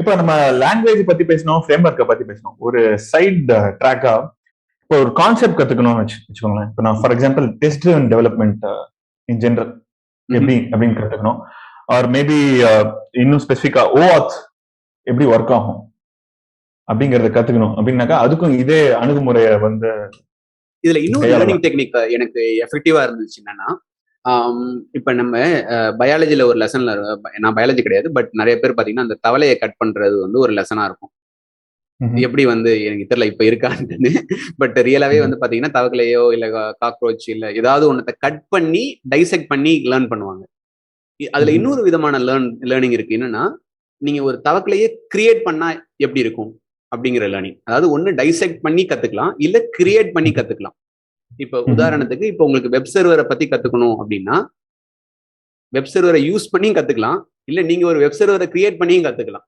இப்ப நம்ம லாங்குவேஜ் பத்தி பேசணும், ஃப்ரேம்வொர்க்கை பத்தி பேசணும். ஒரு சைட் ட்ராக்கா இப்போ ஒரு கான்செப்ட் கத்துக்கணும்னு வச்சுக்கோங்களேன். இப்போ நான் for example test driven development in general ம்ஹும். எப்படி அப்படின்னு கத்துக்கணும். ஆர் மேபி இன்னும் ஸ்பெசிஃபிக்கா ஓஆத் எப்படி ஒர்க் ஆகும் அப்படிங்கறத கத்துக்கணும் அப்படின்னாக்கா அதுக்கும் இதே அணுகுமுறையை வந்து இதுல இன்னொரு கையாளலாம். லேர்னிங் டெக்னிக் எனக்கு எஃபெக்டிவா இருந்துச்சு என்னன்னா, இப்ப நம்ம பயாலஜில ஒரு லெசன்ல, நான் பயாலஜி கிடையாது, பட் நிறைய பேர் பாத்தீங்கன்னா அந்த தவளையை கட் பண்றது வந்து ஒரு லெசனா இருக்கும். ம்ஹும். எப்படி வந்து எனக்கு தெரியல இப்ப இருக்கான்னு, பட் ரியலாவே வந்து பாத்தீங்கன்னா தவக்கலையோ இல்ல காக்ரோச் இல்ல ஏதாவது ஒன்னத்தை கட் பண்ணி டைசெக்ட் பண்ணி லேர்ன் பண்ணுவாங்க. அதுல ம்ஹும். இன்னொரு விதமான லேர்னிங் இருக்கு. என்னன்னா, நீங்க ஒரு தவக்கலையே கிரியேட் பண்ணா எப்படி இருக்கும் அப்படிங்கிற லேர்னிங். அதாவது ஒண்ணு டைசெக்ட் பண்ணி கத்துக்கலாம், இல்ல கிரியேட் பண்ணி கத்துக்கலாம். இப்ப ம்ஹும். உதாரணத்துக்கு இப்ப உங்களுக்கு வெப் சர்வரை பத்தி கத்துக்கணும் அப்படின்னா, வெப் சர்வரை யூஸ் பண்ணியும் கத்துக்கலாம், இல்ல நீங்க ஒரு வெப் சர்வரை கிரியேட் பண்ணியும் கத்துக்கலாம்.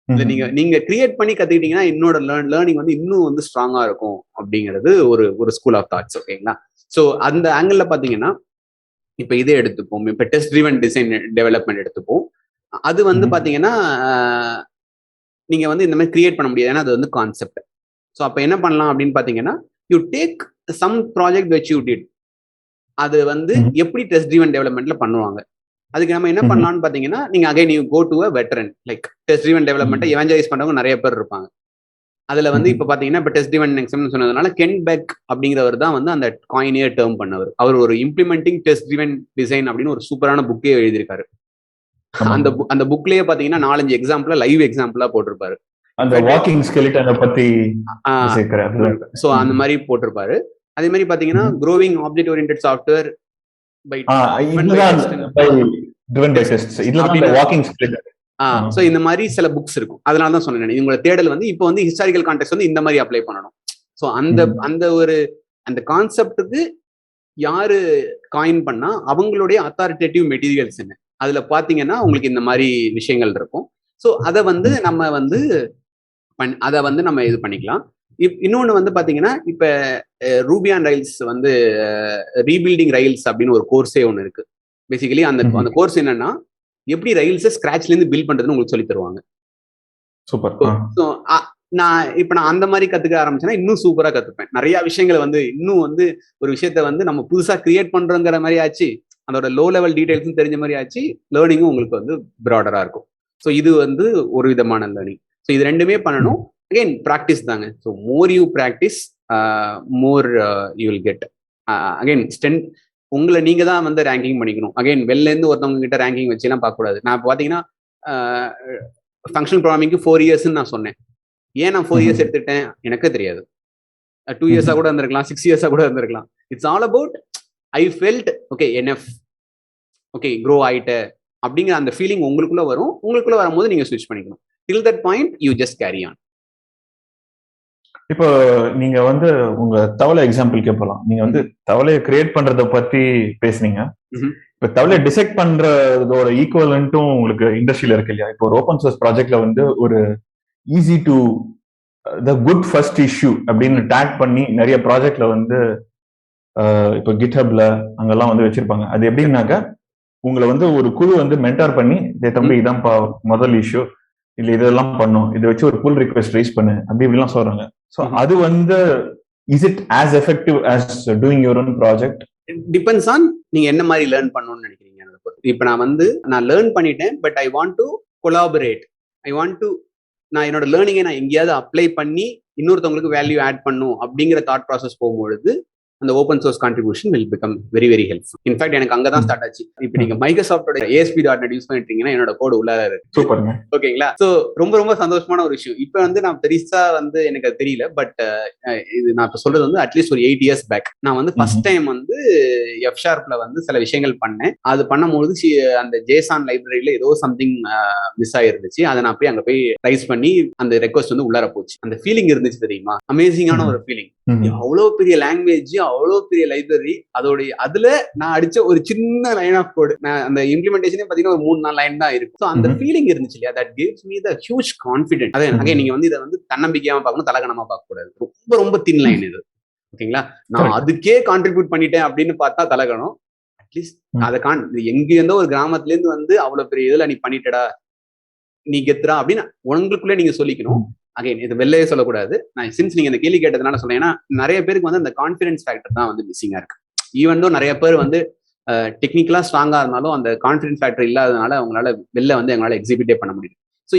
இல்ல ம்ஹும். நீங்க கிரியேட் பண்ணி கத்துக்கிட்டீங்கன்னா என்னோட லேர்னிங் வந்து இன்னும் வந்து ஸ்ட்ராங்கா இருக்கும் அப்படிங்கிறது ஒரு ஒரு ஸ்கூல் ஆஃப் தாட்ஸ். ஓகேங்களா? சோ அந்த ஆங்கிள் பாத்தீங்கன்னா, இப்ப இதே எடுத்துப்போம். இப்ப டெஸ்ட் ட்ரிவன் டிசைன் டெவலப்மெண்ட் எடுத்துப்போம். அது வந்து ம்ஹும். பாத்தீங்கன்னா, நீங்க வந்து இந்த மாதிரி கிரியேட் பண்ண முடியாது, ஏன்னா அது வந்து கான்செப்ட். ஸோ அப்ப என்ன பண்ணலாம் அப்படின்னு பாத்தீங்கன்னா, you take some project which you did. அது வந்து ம்ஹும். எப்படி டெஸ்ட் ட்ரிவன் டெவலப்மெண்ட்ல பண்ணுவாங்க. அதுக்கு நம்ம என்ன ம்ஹும். பண்ணலாம்னு பாத்தீங்கன்னா, நீங்க again you go to a veteran. Like test driven development ம்ஹும். எவாஞ்சலைஸ் பண்றவங்க நிறைய பேர் இருப்பாங்க. அதுல வந்து ம்ஹும். இப்ப பாத்தீங்கன்னா, இப்ப டெஸ்ட் ட்ரிவன் எக்ஸாம்னு சொன்னதுனால கென் பெக் அப்படிங்கிறவர் தான் வந்து அந்த காயினியர் டேர்ம் பண்ணவர். அவர் ஒரு இம்ப்ளிமெண்டிங் டெஸ்ட் ட்ரிவன் டிசைன் அப்படின்னு ஒரு சூப்பரான புக்கே எழுதியிருக்காரு. ஆமா. அந்த புக்லயே பாத்தீங்கன்னா 4-5 எக்ஸாம்பிளா லைவ் எக்ஸாம்பிளா போட்டிருப்பாரு. அந்த இன்ஃபேக்ட் வாக்கிங் ஸ்கெலிட்டனை பத்தி சேர்க்கிறேன். சோ அந்த மாதிரி போட்டிருப்பாரு. அதே மாதிரி பாத்தீங்கன்னா, growing object oriented software by இதுதான் by driven by tests. இதுல தான் இந்த அப்படின்னு. Walking split. சோ இந்த மாதிரி சில புக்ஸ் இருக்கும். அதனால தான் சொன்னேன். இவங்களோட தேடல் வந்து இப்போ வந்து ஹிஸ்டாரிக்கல் கான்டெக்ட் வந்து இந்த மாதிரி அப்ளை பண்ணணும். சோ அந்த அந்த ஒரு அந்த கான்செப்டுக்கு யாரு காயின் பண்ணா அவங்களுடைய அத்தாரிட்டேட்டிவ் மெட்டீரியல்ஸ் என்ன, அதுல பாத்தீங்கன்னா உங்களுக்கு இந்த மாதிரி விஷயங்கள் இருக்கும். சோ அதை வந்து நம்ம வந்து அதை வந்து நம்ம இது பண்ணிக்கலாம். இன்னொன்னு வந்து பாத்தீங்கன்னா, இப்ப ரூபி ஆன் ரைல்ஸ் வந்து ரீபில்டிங் ரைல்ஸ் அப்படின்னு ஒரு கோர்ஸே ஒன்று இருக்கு. பேசிக்கலி அந்த கோர்ஸ் என்னன்னா, எப்படி ரயில்ஸை ஸ்கிராச்ல இருந்து பில்ட் பண்றதுன்னு உங்களுக்கு சொல்லி தருவாங்க. சூப்பர். நான் அந்த மாதிரி கத்துக்க ஆரம்பிச்சேன்னா இன்னும் சூப்பரா கத்துப்பேன். நிறைய விஷயங்களை வந்து இன்னும் வந்து ஒரு விஷயத்த வந்து நம்ம புதுசா கிரியேட் பண்றோங்கிற மாதிரி ஆச்சு, அதோட லோ லெவல் டீடைல்ஸும் தெரிஞ்ச மாதிரி ஆச்சு, லேர்னிங்கும் உங்களுக்கு வந்து ப்ராடரா இருக்கும். ஸோ இது வந்து ஒரு விதமான லேர்னிங். ஸோ இது ரெண்டுமே பண்ணணும். அகைன் ப்ராக்டிஸ் தாங்க. So more you practice, more you will get. Again strength உங்களை நீங்க தான் வந்து ரேங்கிங் பண்ணிக்கணும். அகைன் வெளில இருந்து ஒருத்தவங்க கிட்ட ரேங்கிங் வச்சுலாம் பார்க்க கூடாது. நான் பாத்தீங்கன்னா ஃபங்க்ஷனல் ப்ரோக்ராமிங்க்கு 4 years நான் சொன்னேன். ஏன் நான் 4 years எடுத்துட்டேன் எனக்கே தெரியாது. 2 years கூட இருந்திருக்கலாம், 6 years கூட இருந்திருக்கலாம். It's all about I felt okay NF, okay grow ஆயிட்ட அப்படிங்கிற அந்த ஃபீலிங் உங்களுக்குள்ள வரும். உங்களுக்குள்ள வரும்போது நீங்க ஸ்விட்ச் பண்ணிக்கணும். டில் that point you just carry on. இப்போ நீங்க வந்து உங்க தவளை எக்ஸாம்பிள்க்கே போலாம். நீங்க வந்து தவளையை கிரியேட் பண்றத பத்தி பேசுனீங்க. இப்ப தவளையை டிசெக்ட் பண்றதோட ஈக்குவலன்ட்டும் உங்களுக்கு இண்டஸ்ட்ரியில இருக்கு இல்லையா? இப்போ ஒரு ஓப்பன் சோர்ஸ் ப்ராஜெக்ட்ல வந்து ஒரு easy to the good first issue அப்படின்னு டேக் பண்ணி நிறைய ப்ராஜெக்ட்ல வந்து இப்போ கிட்ஹப்ல அங்கெல்லாம் வந்து வச்சிருப்பாங்க. அது எப்படின்னாக்கா உங்களை வந்து ஒரு குழு வந்து மென்டார் பண்ணி தம்பி இதான் முதல் இஷ்யூ, இல்ல இதெல்லாம் பண்ணும், இதை வச்சு ஒரு புல் ரிக்வெஸ்ட் ரைஸ் பண்ணு அப்படி இப்படிலாம் சொல்றாங்க. ஸோ அது வந்து is it as effective as doing your own project? Depends on நீங்க என்ன மாதிரி லேர்ன் பண்ணணும்னு நினைக்கிறீங்க. இப்ப நான் லேர்ன் பண்ணிட்டேன், but I want to collaborate. I want to நான் என்னோட லேர்னிங்கை நான் எங்கேயாவது அப்ளை பண்ணி இன்னொருத்தவங்களுக்கு வேல்யூ ஆட் பண்ணும் அப்படிங்கிற தாட் ப்ராசஸ் போகும்பொழுது அந்த open source contribution will become very very helpful. In fact எனக்கு அங்கதான் ஸ்டார்ட் ஆச்சு. இப்போ நீங்க மைக்ரோசாஃப்டோட ASP.NET யூஸ் பண்ணிட்டீங்கன்னா என்னோட கோட் உள்ளார இருக்கு. ஓகேங்களா? சோ ரொம்ப ரொம்ப சந்தோஷமான ஒரு விஷயம். இப்போ வந்து நான் பெருசா வந்து எனக்கு அது தெரியல, பட் இது நான் இப்போ சொல்றது வந்து அட்லீஸ்ட் ஒரு 8 years பேக் நான் வந்து ஃபர்ஸ்ட் டைம் வந்து F# வந்து சில விஷயங்கள் பண்ணேன். அது பண்ணும்போது அந்த ஜேசான் லைப்ரரியில ஏதோ சம்திங் மிஸ் ஆயிருந்துச்சு. அதை நான் போய் அங்க போய் ரைஸ் பண்ணி அந்த ரெக்வஸ்ட் வந்து உள்ளார போச்சு. அந்த ஃபீலிங் இருந்துச்சு தெரியுமா? அமேசிங்கான ஒரு ஃபீலிங். அவ்வளவு பெரிய லாங்குவேஜ், அவ்வளவு பெரிய லைப்ரரி, அதோடைய அதுல நான் அடிச்ச ஒரு சின்ன லைன் ஆஃப் கோட், அந்த இம்ப்ளிமெண்டேஷனே பாத்தீங்கன்னா ஒரு 3-4 லைன் தான் இருக்கு. ஸோ அந்த ஃபீலிங் இருந்துச்சு இல்லையா? That gives me the huge confident. அதே நீங்க வந்து இதை வந்து தன்னம்பிக்கையாம பார்க்கணும், தலகணமா பார்க்க கூடாது. ரொம்ப ரொம்ப தின் லைன் இது. ஓகேங்களா? நான் அதுக்கே கான்ட்ரிபியூட் பண்ணிட்டேன் அப்படின்னு பார்த்தா தலகணம். அட்லீஸ்ட் அதை எங்க இருந்தோ ஒரு கிராமத்துல இருந்து வந்து அவ்வளவு பெரிய இதுல நீ பண்ணிட்டடா, நீ கெத்துறா அப்படின்னு உங்களுக்குள்ளே நீங்க சொல்லிக்கணும். அகைன் இது வெளியே சொல்லக்கூடாது. நான் சின்ஸ் நீங்க இந்த கேள்வி கேட்டதுனால சொன்னேன். ஏன்னா நிறைய பேருக்கு வந்து அந்த கான்ஃபிடன்ஸ் ஃபேக்டர் தான் வந்து மிஸ்ஸிங்கா இருக்கு. ஈவன் தோ நிறைய பேர் வந்து டெக்னிக்கலா ஸ்ட்ராங்கா இருந்தாலும் அந்த கான்ஃபிடன்ஸ் ஃபேக்டர் இல்லாததுனால அவங்களால வெளில வந்து எங்களால எக்ஸிபிட்டே பண்ண முடியும். ஸோ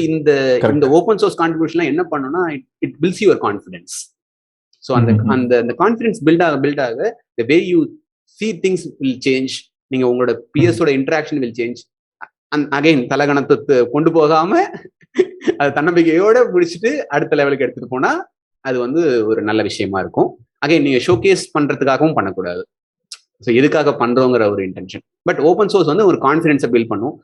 இந்த ஓப்பன் சோர்ஸ் கான்ட்ரிபியூஷன்லாம் என்ன பண்ணுன்னா it builds your confidence. So அந்த கான்ஃபிடன்ஸ் பில்ட் ஆக the way you see things will change. நீங்க உங்களோட பிஎஸோட இன்டராக்ஷன் will change. அகைன் தலகணத்தை கொண்டு போகாம அது தன்னம்பிக்கையோட முடிச்சுட்டு அடுத்த லெவலுக்கு எடுத்துட்டு போனா அது வந்து ஒரு நல்ல விஷயமா இருக்கும். அகைன் நீங்க ஷோகேஸ் பண்றதுக்காகவும் பண்ணக்கூடாது. ஸோ எதுக்காக பண்றோங்கிற ஒரு இன்டென்ஷன். பட் ஓப்பன் சோர்ஸ் வந்து ஒரு கான்ஃபிடன்ஸை பில்ட் பண்ணும்.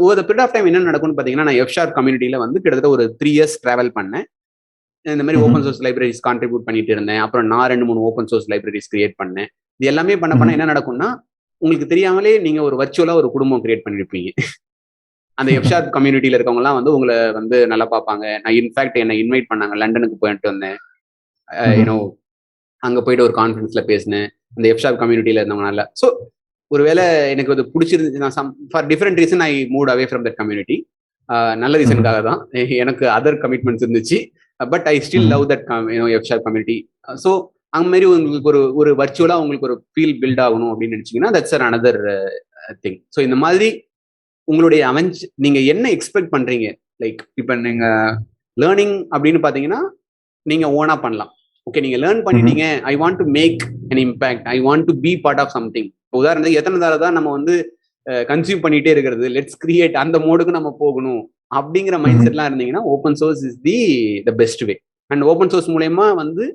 ஒரு பீரியட் ஆஃப் டைம் என்ன நடக்கும்னு பாத்தீங்கன்னா, நான் F# கம்யூனிட்டியில வந்து கிட்டத்தட்ட ஒரு 3 years டிராவல் பண்ணேன். இந்த மாதிரி ஓப்பன் சோர்ஸ் லைப்ரரிஸ் கான்ட்ரிபியூட் பண்ணிட்டு இருந்தேன். அப்புறம் நான் 2-3 ஓப்பன் சோர்ஸ் லைப்ரரிஸ் கிரியேட் பண்ணேன். இது எல்லாமே பண்ண என்ன நடக்கும்னா, உங்களுக்கு தெரியாமலே நீங்க ஒரு வர்ச்சுவலா ஒரு குடும்பம் கிரியேட் பண்ணிருப்பீங்க. அந்த F# கம்யூனிட்டியில இருக்கவங்க எல்லாம் வந்து உங்களை வந்து நல்லா பார்ப்பாங்க. நான் இன்ஃபேக்ட் என்ன இன்வைட் பண்ணாங்க, லண்டனுக்கு போயிட்டு வந்தேன். ஏன்னோ அங்க போயிட்டு ஒரு கான்ஃபரன்ஸ்ல பேசினேன் அந்த F# கம்யூனிட்டியில இருந்தவங்கனால. ஸோ ஒருவேளை எனக்கு அது பிடிச்சிருந்து, நான் for different reason I move away from that community. நல்ல ரீசனுக்காக தான். எனக்கு அதர் கமிட்மெண்ட்ஸ் இருந்துச்சு. But I still love that F# community. So அந்த மாதிரி உங்களுக்கு ஒரு வர்ச்சுவலா உங்களுக்கு ஒரு ஃபீல் பில்ட் ஆகணும் அப்படின்னு நினைச்சீங்கன்னா தட்ஸ் அனதர் திங். ஸோ இந்த மாதிரி உங்களுடைய நீங்க என்ன எக்ஸ்பெக்ட் பண்றீங்க, லைக் இப்போ நீங்க லேர்னிங் அப்படின்னு பாத்தீங்கன்னா நீங்க ஓனா பண்ணலாம். ஓகே, நீங்க லேர்ன் பண்ணிட்டீங்க, I want to make an impact, I want to be part of something. இப்போ உதாரணத்துக்கு எத்தனை தடவை தான் நம்ம வந்து கன்சியூம் பண்ணிட்டே இருக்கிறது, லெட்ஸ் கிரியேட், அந்த மோடுக்கு நம்ம போகணும் அப்படிங்கிற மைண்ட் செட்லாம் இருந்தீங்கன்னா open source is the best way. And open source மூலயமா வந்து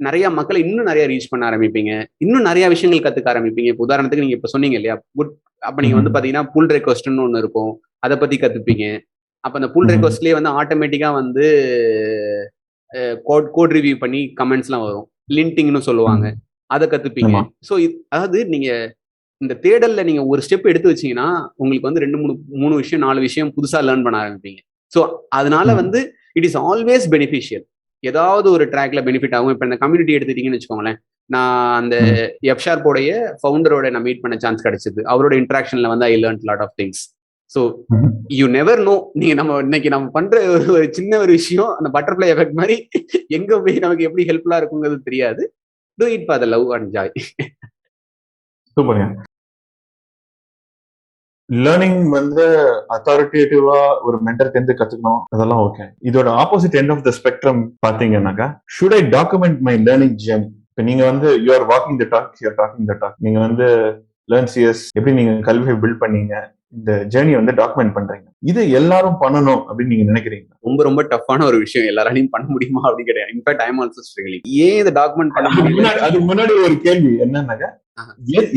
நிறைய மக்களை இன்னும் நிறைய ரீச் பண்ண ஆரம்பிப்பீங்க, இன்னும் நிறைய விஷயங்கள் கத்துக்க ஆரம்பிப்பீங்க. இப்போ உதாரணத்துக்கு நீங்க இப்ப சொன்னீங்க இல்லையா, குட், அப்ப நீங்க வந்து பாத்தீங்கன்னா புல் ரெக்வஸ்ட்னு ஒண்ணு இருக்கும், அதை பத்தி கத்துப்பீங்க. அப்ப அந்த புல் ரெக்வஸ்ட்லயே வந்து ஆட்டோமேட்டிக்கா வந்து கோட் ரிவ்யூ பண்ணி கமெண்ட்ஸ்லாம் வரும், லிண்டிங்னு சொல்லுவாங்க, அதை கத்துப்பீங்க. ஸோ அதாவது நீங்க இந்த தேடல்ல நீங்க ஒரு ஸ்டெப் எடுத்து வச்சீங்கன்னா உங்களுக்கு வந்து 2-3 விஷயம் 4 விஷயம் புதுசா லேர்ன் பண்ண ஆரம்பிப்பீங்க. ஸோ அதனால வந்து இட் இஸ் ஆல்வேஸ் பெனிஃபிஷியல். ஏதாவது ஒரு ட்ராக்ல பெனிஃபிட் ஆகும். இப்போ இந்த கம்யூனிட்டி எடுத்துட்டீங்கன்னு வச்சுக்கோங்களேன், நான் அந்த F# ஃபவுண்டரோட நான் மீட் பண்ண சான்ஸ் கிடைச்சது. அவரோட இன்ட்ராக்ஷன்ல வந்து I learn lot of things. So you never know, நீங்க இன்னைக்கு நம்ம பண்ற ஒரு சின்ன ஒரு விஷயம் அந்த பட்டர்ஃப்ளை எஃபெக்ட் மாதிரி எங்க போய் நமக்கு எப்படி ஹெல்ப்ஃபுல்லா இருக்குங்கிறது தெரியாது. Do it for the love and joy. சூப்பர்ங்க. லேர்னிங் வந்து அத்தாரிட்டேட்டிவா ஒரு மென்டர் இருந்து கத்துக்கணும், அதெல்லாம் ஓகே. இதோட opposite end of the spectrum பாத்தீங்கன்னாக்கா, should I document my learning journey? இப்போ நீங்க வந்து you are walking the talk, you are talking the talk. நீங்க வந்து லேர்ன் CS எப்படி நீங்க கல்வியை பில்ட் பண்ணீங்க, இந்த ஜேர்னி வந்து டாக்குமெண்ட் பண்றீங்க. இது எல்லாரும் பண்ணணும் அப்படின்னு நீங்க நினைக்கிறீங்க? ரொம்ப ரொம்ப டஃப்பான ஒரு விஷயம். எல்லாராலையும் பண்ண முடியுமா அப்படின்னு கிடையாது. In fact I am also struggling. ஏன் இதை டாக்குமெண்ட் பண்ண முடியல? அதுக்கு முன்னாடி ஒரு கேள்வி என்னன்னாக்கா,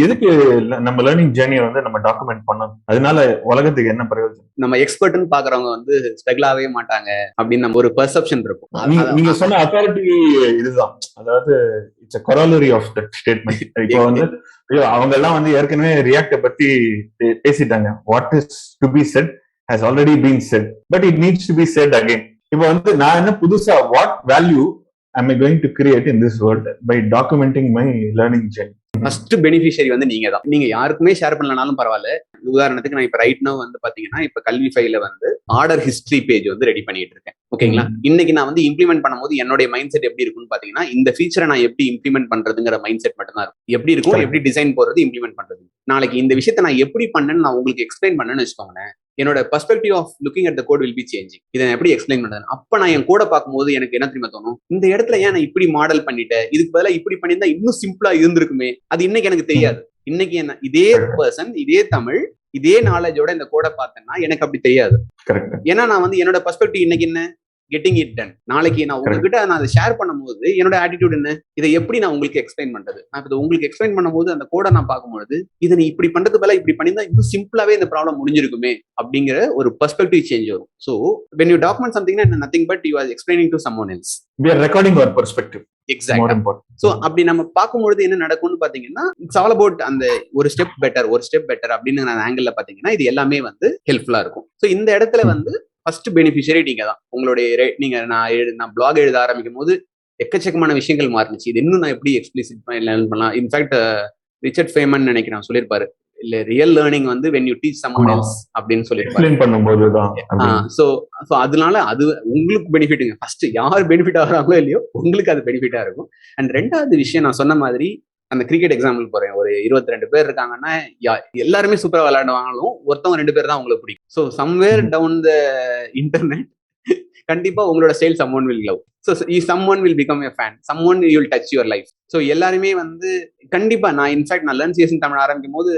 எதுக்கு நம்ம லேர்னிங் ஜேர்னியை வந்து நம்ம டாக்குமெண்ட் பண்ணணும்? அதனால உலகத்துக்கு என்ன பிரயோஜனம்? நம்ம எக்ஸ்பர்ட்னு பாக்குறவங்க வந்து ஸ்ட்ரகிள் ஆகவே மாட்டாங்க அப்படின்னு நம்ம ஒரு பெர்செப்ஷன் இருக்கும். நீங்க சொன்ன அத்தாரிட்டி இதுதான், அதாவது it's a corollary of that statement. இப்போ வந்து அவங்க எல்லாம் வந்து ஏற்கனவே ரியாக்ட பத்தி பேசிட்டாங்க. What is to be set has already been said, but it needs to be said again. இப்போ வந்து நான் என்ன புதுசா, what value am I going to create in this world by documenting my learning journey? First beneficiary வந்து நீங்க தான். நீங்க யாருக்குமே ஷேர் பண்ணலனாலும் பரவாயில்ல. உதாரணத்துக்கு நான் இப்ப ரைட் நவ் வந்து பாத்தீங்கன்னா, இப்ப கல்வி ஃபைல வந்து ஆர்டர் ஹிஸ்டரி பேஜ் வந்து ரெடி பண்ணிட்டு இருக்கேன். ஓகேங்களா? இன்னைக்கு நான் வந்து இம்ப்ளிமெண்ட் பண்ணும்போது என்னோட மைண்ட் செட் எப்படி இருக்கும்னு பாத்தீங்கன்னா, இந்த ஃபீச்சரை நான் எப்படி இம்ப்ளிமெண்ட் பண்றதுங்கிற மைண்ட் செட் மட்டும் தான் இருக்கும். எப்படி இருக்கும், எப்படி டிசைன் போறது, இம்ப்ளிமெண்ட் பண்றது. நாளைக்கு இந்த விஷயத்தை நான் எப்படி பண்ணேன்னு நான் உங்களுக்கு எக்ஸ்பிளைன் பண்ணேன்னு வச்சுக்கோங்களேன், என்னோட perspective of looking at the code will be changing. இதை எப்படி எக்ஸ்பிளைன் பண்றது? அப்ப நான் என் கூட பார்க்கும்போது எனக்கு என்ன தெரியுமா தோணும், இந்த இடத்துல ஏன் நான் இப்படி மாடல் பண்ணிட்டேன், இதுக்கு பதிலாக இப்படி பண்ணியிருந்தா இன்னும் சிம்பிளா இருந்திருக்குமே. அது இன்னைக்கு எனக்கு தெரியாது. இன்னைக்கு என்ன இதே பர்சன், இதே தமிழ், இதே நாலேஜோட இந்த கோடை பார்த்தேன்னா எனக்கு அப்படி தெரியாது. ஏன்னா நான் வந்து என்னோட பெர்ஸ்பெக்டிவ் இன்னைக்கு என்ன, கெட்டிங் இட் டன். நாளைக்கு நான் உங்ககிட்ட நான் அதை ஷேர் பண்ணும்போது என்னோட ஆட்டிடியூட் என்ன, இதை எப்படி நான் உங்களுக்கு எக்ஸ்பிளைன் பண்றது. நான் இப்போ உங்களுக்கு எக்ஸ்பிளைன் பண்ணும்போது அந்த கோடை நான் பார்க்கும்போது இதை நீ இப்படி பண்றது பதிலா இப்படி பண்ணியிருந்தா இன்னும் சிம்பிளாவே இந்த ப்ராப்ளம் முடிஞ்சிருக்குமே அப்படிங்கிற ஒரு பெர்ஸ்பெக்டிவ் சேஞ்ச் வரும். So when you document something, nothing but you are explaining to someone else. We are recording our perspective. Exactly. So அப்படி நம்ம பார்க்கும்போது என்ன நடக்கும்னு பாத்தீங்கன்னா, இட்ஸ் ஆல் அபவுட் அந்த ஒரு ஸ்டெப் பெட்டர் அப்படின்னு நான் ஆங்கிள் பாத்தீங்கன்னா இது எல்லாமே வந்து ஹெல்ப்ஃபுல்லா இருக்கும். ஸோ இந்த இடத்துல வந்து ஃபர்ஸ்ட் பெனிஃபிஷியரி நீங்க தான். உங்களுடைய நீங்க நான் பிளாக் எழுத ஆரம்பிக்கும் போது எக்கச்சக்கமான விஷயங்கள் மாறிச்சு. இது இன்னும் நான் எப்படி எக்ஸ்பிளிசிட் லேர்ன் பண்ணலாம். இன்ஃபேக்ட் ரிச்சர்ட் ஃபேமன் நினைக்கிறேன் சொல்லியிருப்பாரு, இல்ல ரியல் லேர்னிங் வந்து when you teach someone ஆமா. else அப்படின்னு சொல்லிட்டு எக்ஸ்பிளைன் பண்ணும்போது தான் சோ அதனால அது உங்களுக்கு பெனிஃபிட்டுங்க. ஃபர்ஸ்ட் யார் பெனிஃபிட் ஆகுறாங்களோ இல்லையோ உங்களுக்கு அது பெனிஃபிட்டா இருக்கும். அண்ட் ரெண்டாவது விஷயம் நான் சொன்ன மாதிரி அந்த கிரிக்கெட் எக்ஸாம்பிள் போறேன். ஒரு 22 பேர் இருக்காங்கன்னா எல்லாருமே சூப்பரா விளையாடுவாங்களும் ஒருத்தவங்க 2 பேர் தான் உங்களுக்கு பிடிக்கும். So somewhere down the internet கண்டிப்பா உங்களோட style someone will love. So someone will become a fan, someone will touch your life. So எல்லாருமே வந்து கண்டிப்பா நான் இன்ஃபேக்ட் நான் லேர்ன் சிஎஸ் தமிழ் ஆரம்பிக்கும் போது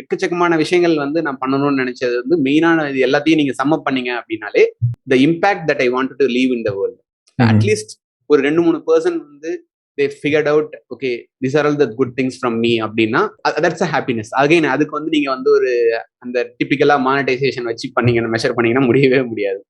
எக்கச்சக்கமான விஷயங்கள் வந்து நான் பண்ணணும்னு நினைச்சது வந்து மெயினான இது எல்லாத்தையும் நீங்க சம்மப் பண்ணீங்க அப்படின்னாலே த impact that I want to leave in the world. At least ஒரு 2-3 பர்சன் வந்து they figured out okay these are all the good things from me அப்படின்னா that's a happiness. அகைன் அதுக்கு வந்து நீங்க வந்து ஒரு அந்த டிபிக்கலா மானிட்டைசேஷன் வச்சு பண்ணீங்கன்னா மெஷர் பண்ணீங்கன்னா முடியவே முடியாது.